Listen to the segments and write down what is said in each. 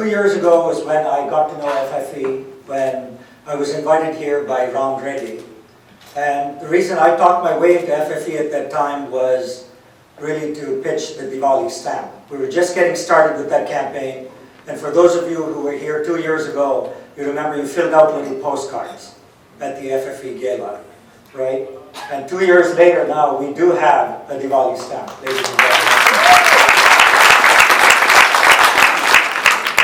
years ago was when I got to know FFE, when I was invited here by Ram Reddy. And the reason I talked my way into FFE at that time was really to pitch the Diwali stamp. We were just getting started with that campaign. And for those of you who were here 2 years ago, you remember you filled out little postcards at the FFE Gala, right? And 2 years later now, we do have a Diwali stamp, ladies and gentlemen.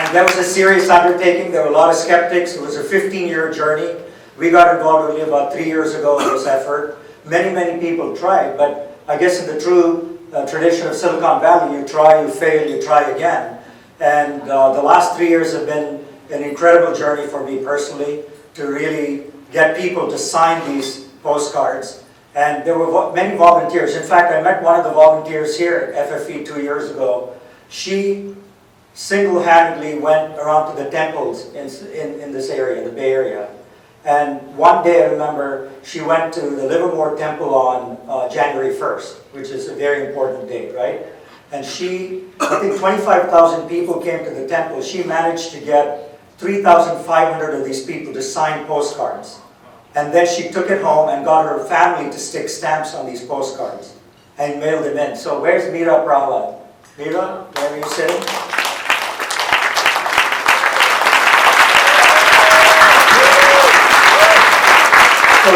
And that was a serious undertaking. There were a lot of skeptics. It was a 15-year journey. We got involved only about 3 years ago in this effort. Many people tried, but I guess in the true tradition of Silicon Valley, you try, you fail, you try again. And the last 3 years have been an incredible journey for me personally to really get people to sign these postcards. And there were many volunteers. In fact, I met one of the volunteers here at FFE 2 years ago. She single-handedly went around to the temples in this area, the Bay Area. And one day I remember she went to the Livermore Temple on January 1st, which is a very important date, right? And I think 25,000 people came to the temple. She managed to get 3,500 of these people to sign postcards. And then she took it home and got her family to stick stamps on these postcards and mail them in. So where's Meera Prahlad? Meera, where are you sitting? So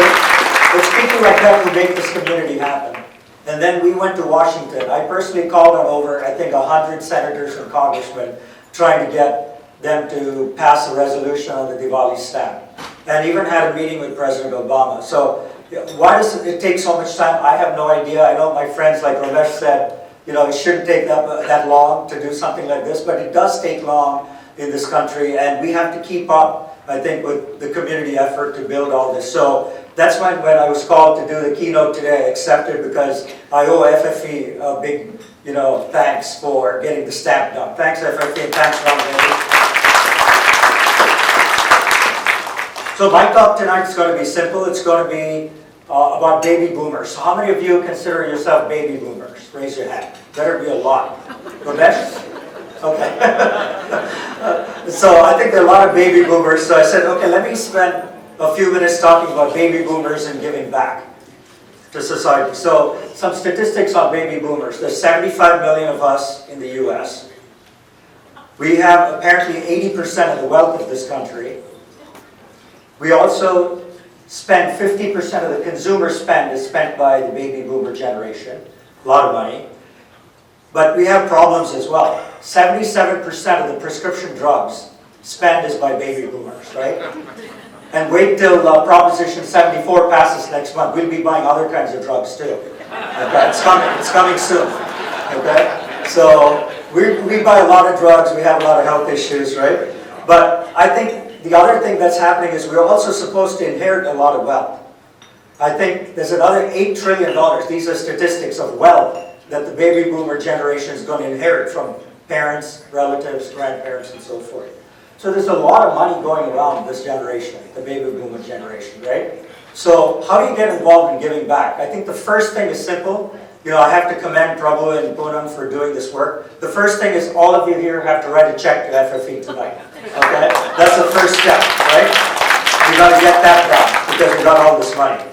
it's people like that who make this community happen. And then we went to Washington. I personally called on over, I think, 100 senators and congressmen trying to get them to pass a resolution on the Diwali stamp. And even had a meeting with President Obama. So why does it take so much time? I have no idea. I know my friends like Ramesh said, it shouldn't take that long to do something like this, but it does take long in this country, and we have to keep up, I think, with the community effort to build all this. So that's when I was called to do the keynote today, I accepted because I owe FFE a big, thanks for getting the stamp done. Thanks FFE, and thanks Ram Reddy. So my talk tonight is going to be simple. It's going to be about baby boomers. So how many of you consider yourself baby boomers? Raise your hand. Better be a lot. Ramesh? Okay. So I think there are a lot of baby boomers. So I said, okay, let me spend a few minutes talking about baby boomers and giving back to society. So some statistics on baby boomers. There's 75 million of us in the US. We have apparently 80% of the wealth of this country. We also spend 50% of the consumer spend is spent by the baby boomer generation. A lot of money. But we have problems as well. 77% of the prescription drugs spent is by baby boomers, right? And wait till Proposition 74 passes next month. We'll be buying other kinds of drugs too. Okay? It's coming soon. Okay? So we buy a lot of drugs. We have a lot of health issues, right? But I think the other thing that's happening is we're also supposed to inherit a lot of wealth. I think there's another $8 trillion. These are statistics of wealth that the baby boomer generation is going to inherit from parents, relatives, grandparents, and so forth. So there's a lot of money going around this generation, the baby boomer generation, right? So how do you get involved in giving back? I think the first thing is simple. I have to commend Prabhu and Poonam for doing this work. The first thing is all of you here have to write a check to FFE tonight. Okay? That's the first step, right? You got to get that done because we got all this money.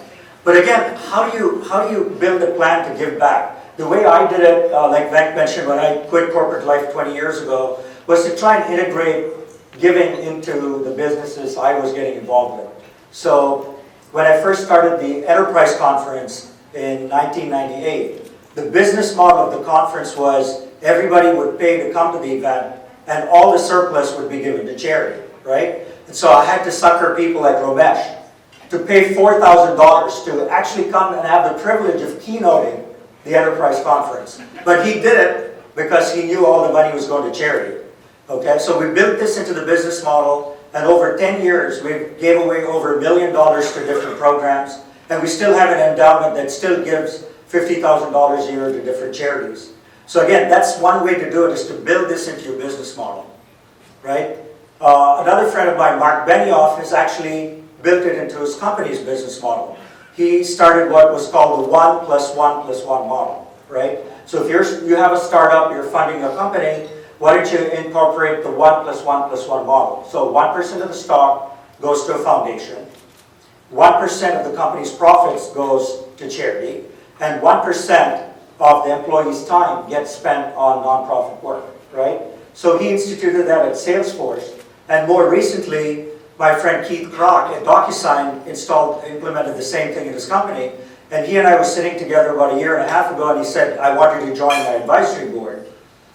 But again, how do you build a plan to give back? The way I did it, like Venk mentioned, when I quit corporate life 20 years ago, was to try and integrate giving into the businesses I was getting involved with. So when I first started the Enterprise Conference in 1998, the business model of the conference was everybody would pay to come to the event and all the surplus would be given to charity, right? And so I had to sucker people like Ramesh to pay $4,000 to actually come and have the privilege of keynoting the Enterprise Conference. But he did it because he knew all the money was going to charity. Okay, so we built this into the business model, and over 10 years we gave away over $1 million to different programs, and we still have an endowment that still gives $50,000 a year to different charities. So again, that's one way to do it, is to build this into your business model, right? Another friend of mine, Mark Benioff, has actually built it into his company's business model. He started what was called the 1+1+1 model, right? So if you have a startup, you're funding a company, why don't you incorporate the 1+1+1 model? So 1% of the stock goes to a foundation, 1% of the company's profits goes to charity, and 1% of the employee's time gets spent on nonprofit work, right? So he instituted that at Salesforce, and more recently, my friend Keith Kroc at DocuSign implemented the same thing in his company, and he and I were sitting together about a year and a half ago, and he said, I want you to join my advisory board.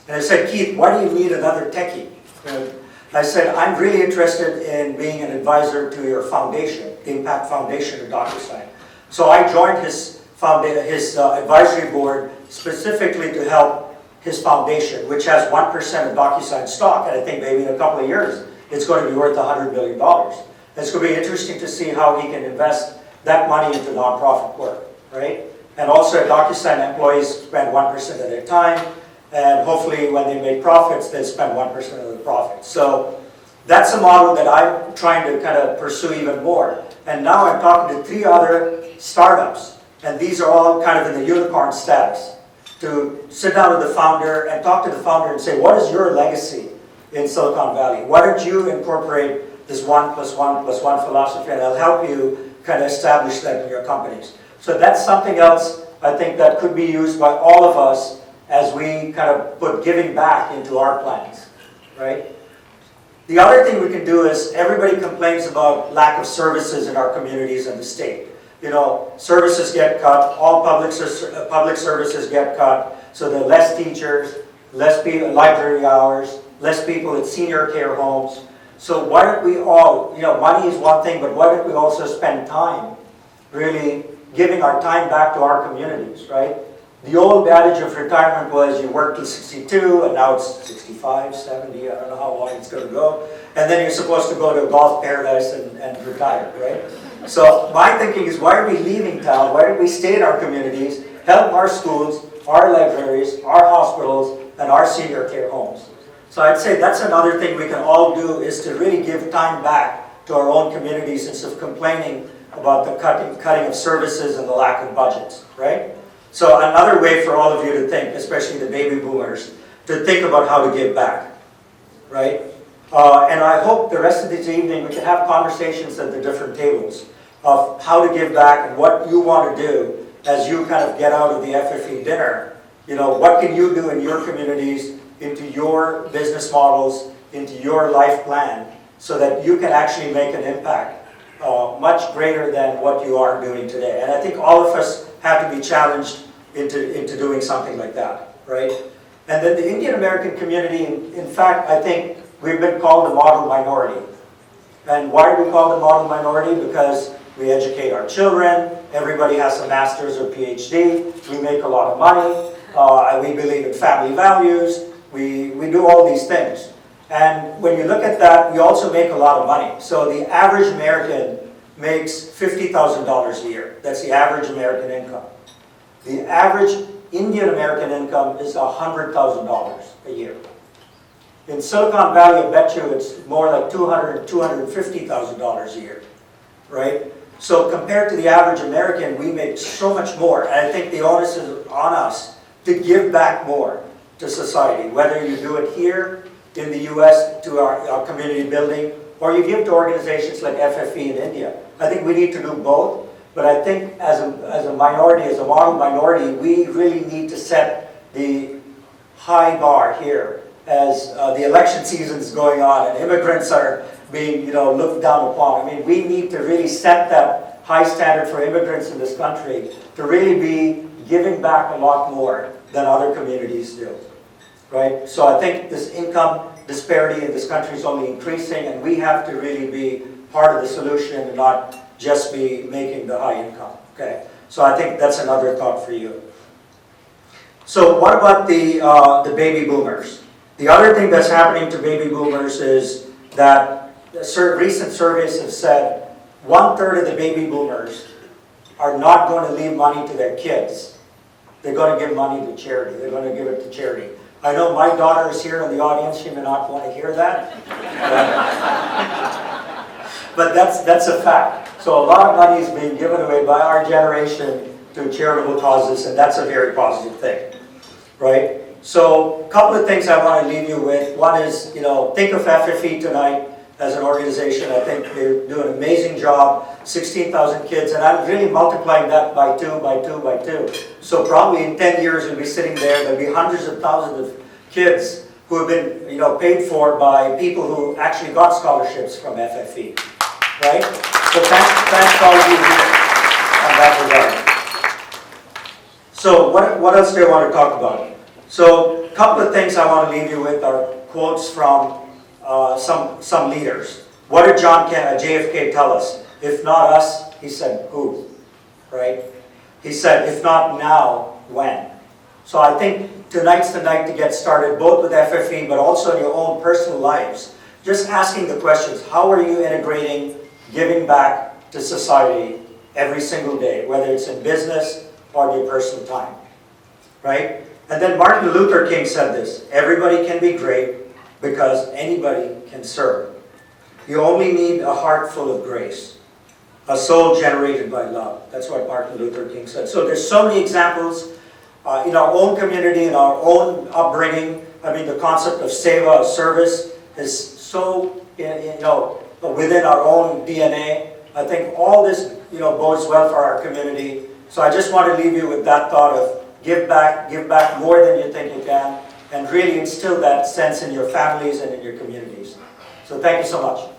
And I said, Keith, why do you need another techie? And I said, I'm really interested in being an advisor to your foundation, the Impact Foundation at DocuSign. So I joined his advisory board specifically to help his foundation, which has 1% of DocuSign stock, and I think maybe in a couple of years, it's going to be worth $100 million. It's going to be interesting to see how he can invest that money into nonprofit work, right? And also at DocuSign, employees spend 1% of their time, and hopefully when they make profits, they spend 1% of the profits. So that's a model that I'm trying to kind of pursue even more. And now I'm talking to 3 other startups, and these are all kind of in the unicorn status, to sit down with the founder and talk to the founder and say, what is your legacy in Silicon Valley? Why don't you incorporate this 1+1+1 philosophy, and I'll help you kind of establish that in your companies. So that's something else I think that could be used by all of us as we kind of put giving back into our plans, right? The other thing we can do is, everybody complains about lack of services in our communities and the state. You know, services get cut, all public services get cut, so there are less teachers, less people, library hours, less people at senior care homes. So why don't we all, you know, money is one thing, but why don't we also spend time really giving our time back to our communities, right? The old adage of retirement was you work till 62, and now it's 65, 70, I don't know how long it's going to go. And then you're supposed to go to a golf paradise and retire, right? So my thinking is, why are we leaving town? Why don't we stay in our communities, help our schools, our libraries, our hospitals, and our senior care homes? So I'd say that's another thing we can all do, is to really give time back to our own communities instead of complaining about the cutting of services and the lack of budgets, right? So another way for all of you to think, especially the baby boomers, to think about how to give back, right? And I hope the rest of this evening we can have conversations at the different tables of how to give back and what you want to do as you kind of get out of the FFE dinner. You know, what can you do in your communities, into your business models, into your life plan, so that you can actually make an impact much greater than what you are doing today. And I think all of us have to be challenged into doing something like that, right? And then the Indian American community, in fact, I think we've been called a model minority. And why are we called a model minority? Because we educate our children, everybody has a master's or PhD, we make a lot of money, we believe in family values, we do all these things. And when you look at that, we also make a lot of money. So the average American makes $50,000 a year. That's the average American income. The average Indian American income is $100,000 a year. In Silicon Valley, I bet you it's more like $200,000, $250,000 a year, right? So compared to the average American, we make so much more. And I think the onus is on us to give back more to society, whether you do it here in the US to our community building, or you give to organizations like FFE in India. I think we need to do both, but I think as a minority, as a model minority, we really need to set the high bar here as the election season is going on and immigrants are being looked down upon. I mean, we need to really set that high standard for immigrants in this country to really be giving back a lot more than other communities do. Right? So I think this income disparity in this country is only increasing, and we have to really be part of the solution and not just be making the high income. Okay? So I think that's another thought for you. So what about the baby boomers? The other thing that's happening to baby boomers is that recent surveys have said 1/3 of the baby boomers are not going to leave money to their kids. They're going to give money to charity. They're going to give it to charity. I know my daughter is here in the audience. She may not want to hear that. But that's a fact. So a lot of money is being given away by our generation to charitable causes, and that's a very positive thing. Right? So a couple of things I want to leave you with. One is, think of FFE tonight as an organization. I think they do an amazing job, 16,000 kids, and I'm really multiplying that by 2, by 2, by 2. So probably in 10 years we'll be sitting there, there'll be hundreds of thousands of kids who have been paid for by people who actually got scholarships from FFE, right? So thanks to all of you on that regard. So what else do I want to talk about? So a couple of things I want to leave you with are quotes from some leaders. What did JFK tell us? If not us, he said, who? Right? He said, if not now, when? So I think tonight's the night to get started, both with FFE, but also in your own personal lives. Just asking the questions, how are you integrating giving back to society every single day, whether it's in business or in your personal time, right? And then Martin Luther King said this, everybody can be great because anybody can serve. You only need a heart full of grace, a soul generated by love. That's what Martin Luther King said. So there's so many examples in our own community, in our own upbringing. I mean, the concept of seva, of service, is so within our own DNA. I think all this bodes well for our community. So I just want to leave you with that thought of give back more than you think you can, and really instill that sense in your families and in your communities. So thank you so much.